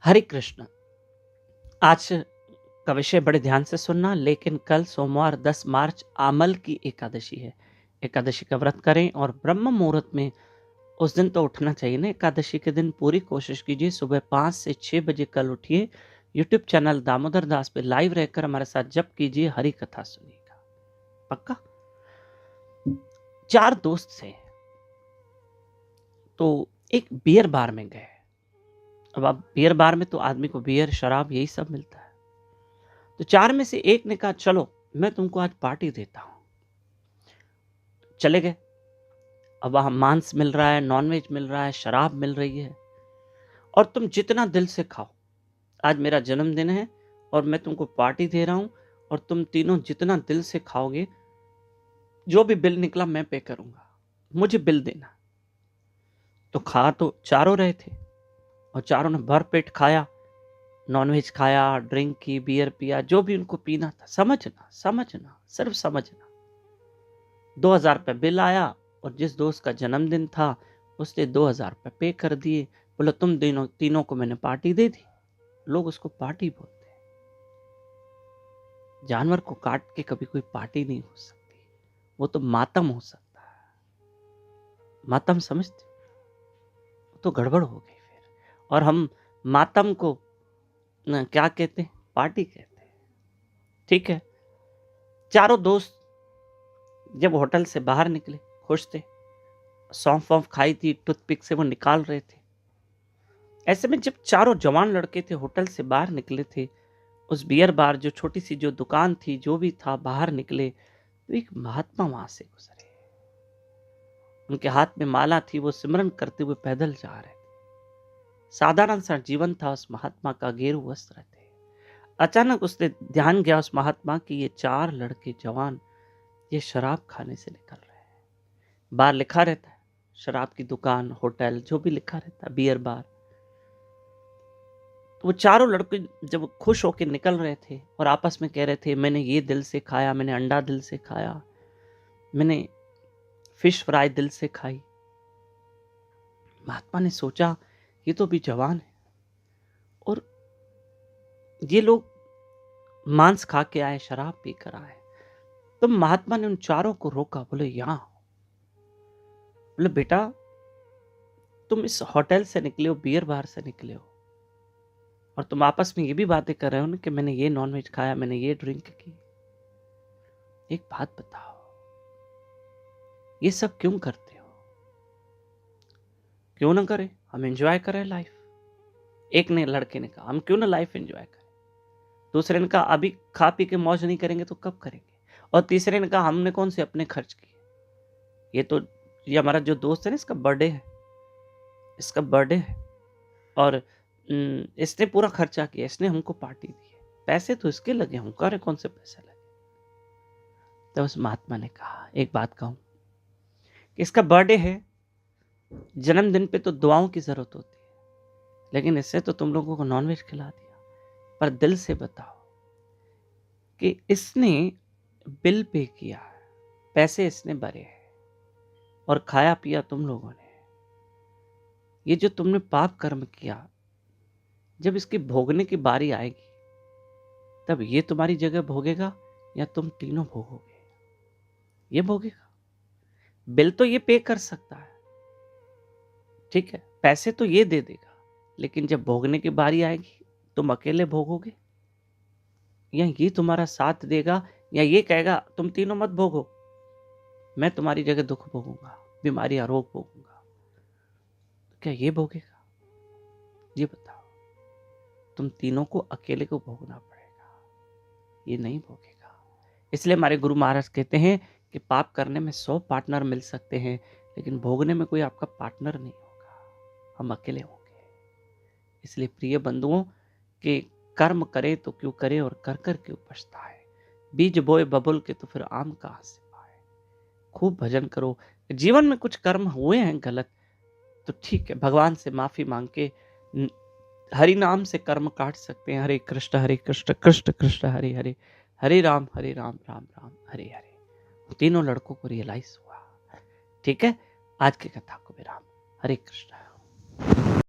हरे कृष्ण। आज का विषय बड़े ध्यान से सुनना, लेकिन कल सोमवार 10 मार्च आमल की एकादशी है। एकादशी का व्रत करें और ब्रह्म मुहूर्त में उस दिन तो उठना चाहिए ना। एकादशी के दिन पूरी कोशिश कीजिए सुबह 5 से 6 बजे कल उठिए। यूट्यूब चैनल दामोदर दास पे लाइव रहकर हमारे साथ जप कीजिए, हरि कथा सुनिएगा। पक्का। 4 दोस्त थे, तो एक बियर बार में गए। अब आप बियर बार में तो आदमी को बियर, शराब यही सब मिलता है। तो 4 में से एक ने कहा चलो मैं तुमको आज पार्टी देता हूं। चले गए। अब वहां मांस मिल रहा है, नॉनवेज मिल रहा है, शराब मिल रही है, और तुम जितना दिल से खाओ। आज मेरा जन्मदिन है और मैं तुमको पार्टी दे रहा हूं, और तुम तीनों जितना दिल से खाओगे, जो भी बिल निकला मैं पे करूंगा, मुझे बिल देना। तो खा तो चारों रहे थे, और चारों ने भर पेट खाया, नॉनवेज खाया, ड्रिंक की, बियर पिया, जो भी उनको पीना था। समझना, सिर्फ समझना। 2000 रुपये बिल आया, और जिस दोस्त का जन्मदिन था उसने 2000 रुपये पे कर दिए। बोला तुम तीनों को मैंने पार्टी दे दी। लोग उसको पार्टी बोलते हैं। जानवर को काट के कभी कोई पार्टी नहीं हो सकती, वो तो मातम हो सकता है। मातम समझते हो? तो गड़बड़ हो गई फिर। और हम मातम को क्या कहते हैं? पार्टी कहते हैं। ठीक है। चारों दोस्त जब होटल से बाहर निकले, खुश थे। सौंफ वौंफ खाई थी, टूथपिक से वो निकाल रहे थे। ऐसे में जब चारों जवान लड़के थे होटल से बाहर निकले थे, उस बियर बार, जो छोटी सी जो दुकान थी, जो भी था, बाहर निकले तो एक महात्मा वहां से गुजरे। उनके हाथ में माला थी, वो सिमरन करते हुए पैदल जा रहे थे। साधारण सा जीवन था उस महात्मा का, गेरू वस्त्र थे। अचानक उसने ध्यान गया उस महात्मा की, ये 4 लड़के जवान ये शराब खाने से निकल रहे हैं। बार लिखा रहता है, शराब की दुकान, होटल, जो भी लिखा रहता है, बियर बार। वो चारों लड़के जब खुश होकर निकल रहे थे और आपस में कह रहे थे, मैंने ये दिल से खाया, मैंने अंडा दिल से खाया, मैंने फिश फ्राई दिल से खाई। महात्मा ने सोचा ये तो भी जवान है, और ये लोग मांस खा के आए, शराब पी कर आए। तो महात्मा ने उन चारों को रोका, बोले यहां। बोले बेटा, तुम इस होटल से निकले हो, बियर बार से निकले हो, और तुम आपस में ये भी बातें कर रहे हो ना कि मैंने ये नॉनवेज खाया, मैंने ये ड्रिंक की। एक बात बताओ, ये सब क्यों करते हो? क्यों ना करें, हम एंजॉय करें लाइफ। एक ने लड़के ने कहा हम क्यों ना लाइफ एंजॉय करें। दूसरे ने कहा अभी खा पी के मौज नहीं करेंगे तो कब करेंगे। और तीसरे ने कहा हमने कौन से अपने खर्च किए, ये हमारा जो दोस्त है ना, इसका बर्थडे है, और इसने पूरा खर्चा किया, इसने हमको पार्टी दी है, पैसे तो इसके लगे, हम करे कौन से पैसे लगे। तो उस महात्मा ने कहा एक बात कहूं कि इसका बर्थडे है, जन्मदिन पे तो दुआओं की जरूरत होती है, लेकिन इससे तो तुम लोगों को नॉनवेज खिला दिया। पर दिल से बताओ कि इसने बिल पे किया है, पैसे इसने भरे हैं, और खाया पिया तुम लोगों ने। ये जो तुमने पाप कर्म किया, जब इसकी भोगने की बारी आएगी, तब ये तुम्हारी जगह भोगेगा या तुम तीनों भोगोगे? ये भोगेगा। बिल तो ये पे कर सकता है, ठीक है, पैसे तो ये दे देगा, लेकिन जब भोगने की बारी आएगी तुम अकेले भोगोगे, या ये तुम्हारा साथ देगा, या ये कहेगा तुम तीनों मत भोगो, मैं तुम्हारी जगह दुख भोगूंगा, बीमारी, आरोग भोगूंगा। तो क्या ये भोगेगा? ये बताओ। तुम तीनों को अकेले को भोगना पड़ेगा, ये नहीं भोगेगा। इसलिए हमारे गुरु महाराज कहते हैं कि पाप करने में 100 पार्टनर मिल सकते हैं, लेकिन भोगने में कोई आपका पार्टनर नहीं होगा, हम अकेले होंगे। इसलिए प्रिय बंधुओं, कि कर्म करे तो क्यों करे और कर कर क्यों पछताए। बीज बोए बबुल के तो फिर आम कहां से पाए। खूब भजन करो। जीवन में कुछ कर्म हुए हैं गलत, तो ठीक है, भगवान से माफी मांग के हरि नाम से कर्म काट सकते हैं। हरे कृष्ण कृष्ण कृष्ण हरे हरे, हरे राम राम राम हरे हरे। तीनों लड़कों को रियलाइज हुआ। ठीक है, आज की कथा को विराम। हरे कृष्ण।